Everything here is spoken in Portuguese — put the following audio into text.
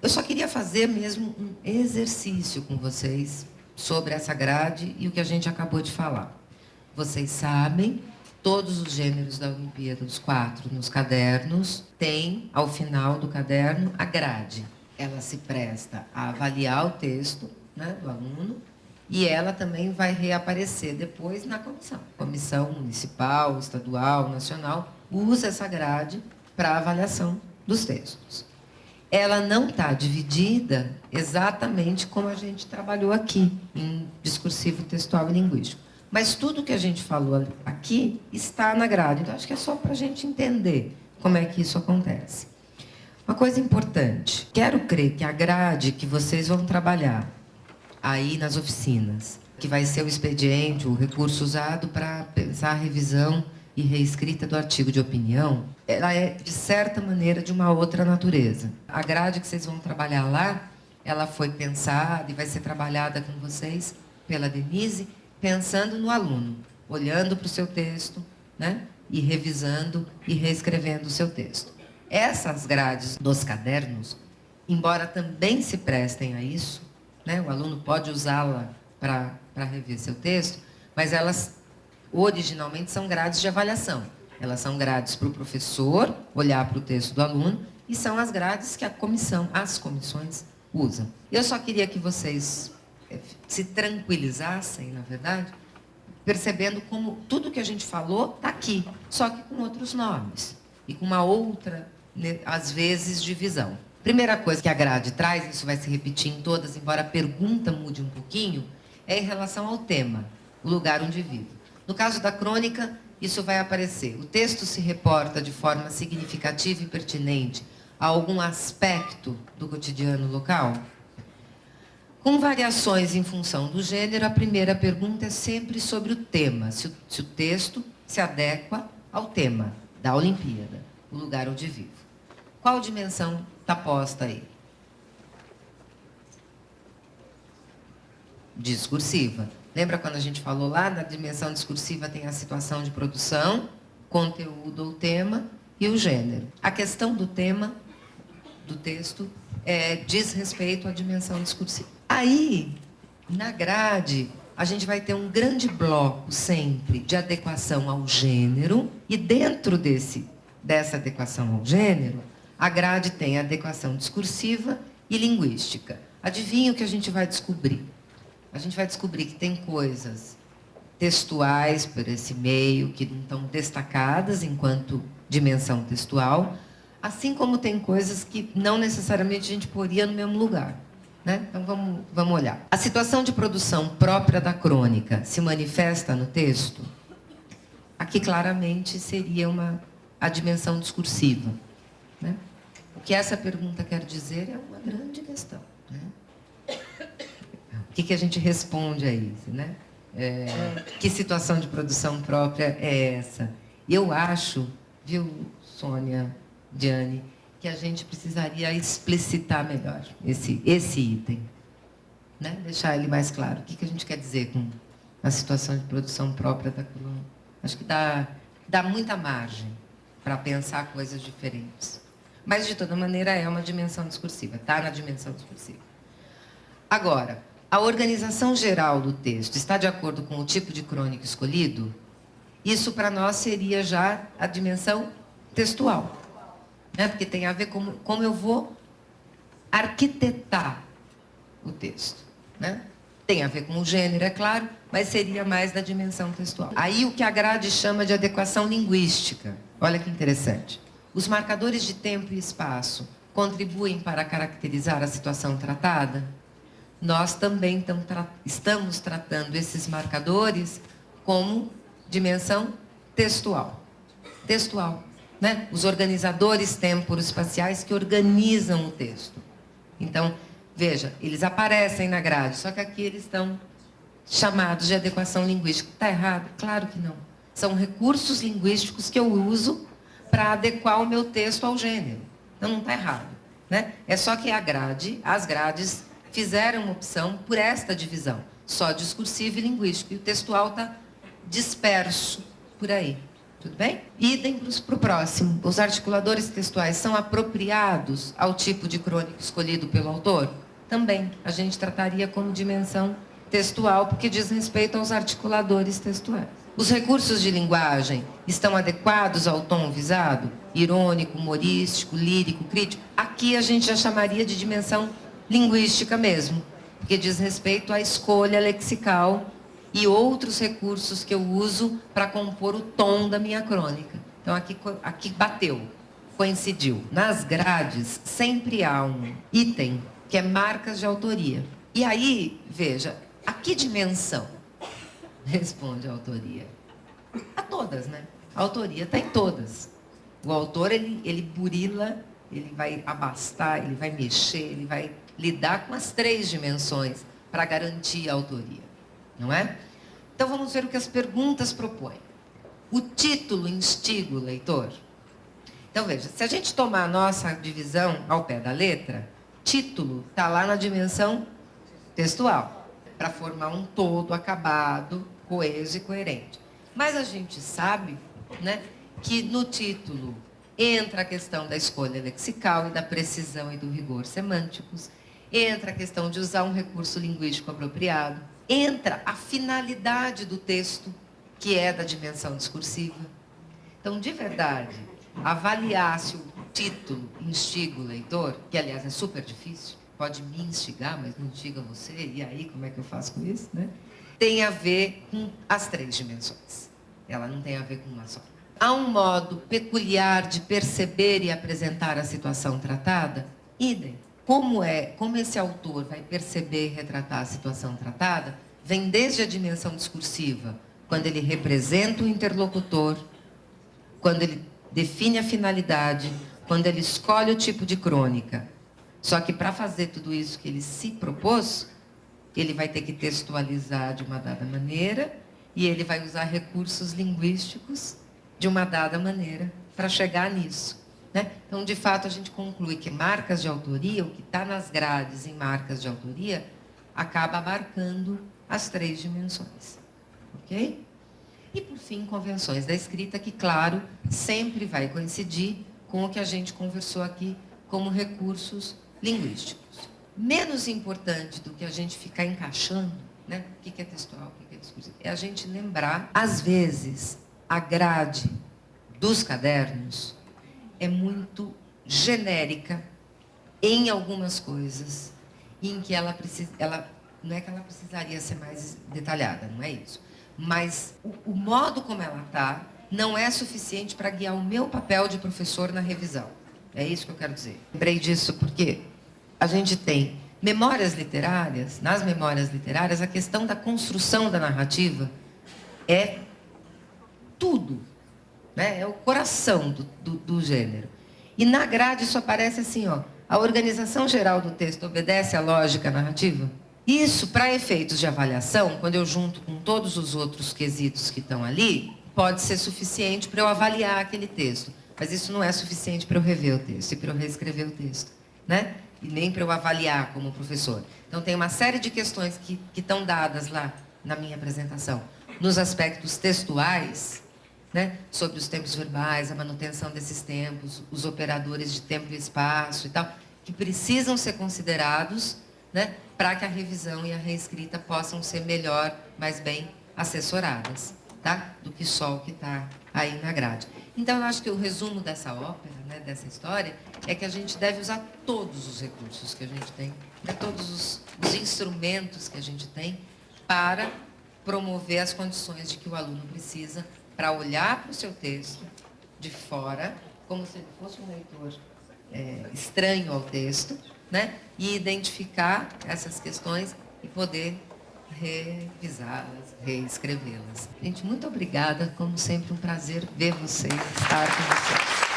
Eu só queria fazer mesmo um exercício com vocês sobre essa grade e o que a gente acabou de falar. Vocês sabem, todos os gêneros da Olimpíada, os 4 nos cadernos, tem, ao final do caderno, a grade. Ela se presta a avaliar o texto, né, do aluno, e ela também vai reaparecer depois na comissão. Comissão municipal, estadual, nacional, usa essa grade para avaliação dos textos. Ela não está dividida exatamente como a gente trabalhou aqui, em discursivo, textual e linguístico. Mas tudo que a gente falou aqui está na grade. Então, acho que é só para a gente entender como é que isso acontece. Uma coisa importante, quero crer que a grade que vocês vão trabalhar aí nas oficinas, que vai ser o expediente, o recurso usado para pensar a revisão e reescrita do artigo de opinião, ela é, de certa maneira, de uma outra natureza. A grade que vocês vão trabalhar lá, ela foi pensada e vai ser trabalhada com vocês pela Denise, pensando no aluno, olhando para o seu texto, né, e revisando e reescrevendo o seu texto. Essas grades dos cadernos, embora também se prestem a isso, né, o aluno pode usá-la para rever seu texto, mas elas originalmente são grades de avaliação. Elas são grades para o professor olhar para o texto do aluno e são as grades que as comissões usam. Eu só queria que vocês se tranquilizassem, na verdade, percebendo como tudo que a gente falou está aqui, só que com outros nomes e com uma outra, às vezes, divisão. Primeira coisa que a grade traz, isso vai se repetir em todas, embora a pergunta mude um pouquinho, é em relação ao tema, o lugar onde vivo. No caso da crônica, isso vai aparecer. O texto se reporta de forma significativa e pertinente a algum aspecto do cotidiano local? Com variações em função do gênero, a primeira pergunta é sempre sobre o tema, se o texto se adequa ao tema da Olimpíada, o lugar onde vivo. Qual dimensão está posta aí? Discursiva. Lembra quando a gente falou lá, na dimensão discursiva tem a situação de produção, conteúdo ou tema e o gênero. A questão do tema, do texto, diz respeito à dimensão discursiva. Aí, na grade, a gente vai ter um grande bloco sempre de adequação ao gênero e dentro dessa adequação ao gênero, a grade tem adequação discursiva e linguística. Adivinha o que a gente vai descobrir? A gente vai descobrir que tem coisas textuais por esse meio que não estão destacadas enquanto dimensão textual, assim como tem coisas que não necessariamente a gente poria no mesmo lugar. Né? Então, vamos olhar. A situação de produção própria da crônica se manifesta no texto? Aqui, claramente, seria a dimensão discursiva. Né? O que essa pergunta quer dizer é uma grande questão. Né? O que a gente responde a isso? Né? Que situação de produção própria é essa? Eu acho, viu, Sônia, Diane, que a gente precisaria explicitar melhor esse item. Né? Deixar ele mais claro. O que a gente quer dizer com a situação de produção própria da coluna? Acho que dá muita margem para pensar coisas diferentes. Mas, de toda maneira, é uma dimensão discursiva. Está na dimensão discursiva. Agora, a organização geral do texto está de acordo com o tipo de crônica escolhido? Isso, para nós, seria já a dimensão textual. Né? Porque tem a ver com como eu vou arquitetar o texto. Né? Tem a ver com o gênero, é claro, mas seria mais da dimensão textual. Aí o que a grade chama de adequação linguística. Olha que interessante. Os marcadores de tempo e espaço contribuem para caracterizar a situação tratada? Nós também estamos tratando esses marcadores como dimensão textual. Textual. Né? Os organizadores temporoespaciais que organizam o texto. Então, veja, eles aparecem na grade, só que aqui eles estão chamados de adequação linguística. Está errado? Claro que não. São recursos linguísticos que eu uso para adequar o meu texto ao gênero. Então, não está errado. Né? É só que as grades fizeram uma opção por esta divisão, só discursivo e linguístico. E o textual está disperso por aí. Tudo bem? Idem para o próximo. Os articuladores textuais são apropriados ao tipo de crônica escolhido pelo autor? Também. A gente trataria como dimensão textual, porque diz respeito aos articuladores textuais. Os recursos de linguagem estão adequados ao tom visado? Irônico, humorístico, lírico, crítico? Aqui a gente já chamaria de dimensão linguística mesmo, porque diz respeito à escolha lexical e outros recursos que eu uso para compor o tom da minha crônica. Então, aqui bateu, coincidiu. Nas grades, sempre há um item que é marcas de autoria. E aí, veja, a que dimensão responde a autoria? A todas, né? A autoria está em todas. O autor, ele burila, ele vai abastar, ele vai mexer, ele vai lidar com as 3 dimensões para garantir a autoria. Não é? Então, vamos ver o que as perguntas propõem. O título instiga o leitor? Então, veja, se a gente tomar a nossa divisão ao pé da letra, título está lá na dimensão textual, para formar um todo acabado, coeso e coerente. Mas a gente sabe, né, que no título entra a questão da escolha lexical e da precisão e do rigor semânticos, entra a questão de usar um recurso linguístico apropriado, entra a finalidade do texto, que é da dimensão discursiva. Então, de verdade, avaliar se o título instiga o leitor, que, aliás, é super difícil, pode me instigar, mas não instiga você, e aí, como é que eu faço com isso, né? Tem a ver com as 3 dimensões. Ela não tem a ver com uma só. Há um modo peculiar de perceber e apresentar a situação tratada? Idem. Como esse autor vai perceber e retratar a situação tratada, vem desde a dimensão discursiva, quando ele representa o interlocutor, quando ele define a finalidade, quando ele escolhe o tipo de crônica. Só que para fazer tudo isso que ele se propôs, ele vai ter que textualizar de uma dada maneira e ele vai usar recursos linguísticos de uma dada maneira para chegar nisso. Né? Então, de fato, a gente conclui que marcas de autoria, o que está nas grades em marcas de autoria, acaba abarcando as 3 dimensões. Ok? E, por fim, convenções da escrita, que, claro, sempre vai coincidir com o que a gente conversou aqui como recursos linguísticos. Menos importante do que a gente ficar encaixando, né? O que é textual, o que é discursivo, é a gente lembrar, às vezes, a grade dos cadernos é muito genérica em algumas coisas, em que ela não é que ela precisaria ser mais detalhada, não é isso. Mas o modo como ela está não é suficiente para guiar o meu papel de professor na revisão. É isso que eu quero dizer. Lembrei disso porque a gente tem memórias literárias, nas memórias literárias, a questão da construção da narrativa é tudo. Né? É o coração do gênero. E na grade isso aparece assim, ó, a organização geral do texto obedece à lógica narrativa? Isso, para efeitos de avaliação, quando eu junto com todos os outros quesitos que estão ali, pode ser suficiente para eu avaliar aquele texto. Mas isso não é suficiente para eu rever o texto e para eu reescrever o texto. Né? E nem para eu avaliar como professor. Então, tem uma série de questões que estão dadas lá na minha apresentação. Nos aspectos textuais, né, sobre os tempos verbais, a manutenção desses tempos, os operadores de tempo e espaço e tal, que precisam ser considerados, né, para que a revisão e a reescrita possam ser melhor, mais bem assessoradas, tá? Do que só o que está aí na grade. Então, eu acho que o resumo dessa ópera, né, dessa história, é que a gente deve usar todos os recursos que a gente tem, né, todos os instrumentos que a gente tem para promover as condições de que o aluno precisa para olhar para o seu texto de fora, como se ele fosse um leitor estranho ao texto, né? E identificar essas questões e poder revisá-las, reescrevê-las. Gente, muito obrigada. Como sempre, um prazer ver vocês, estar com vocês.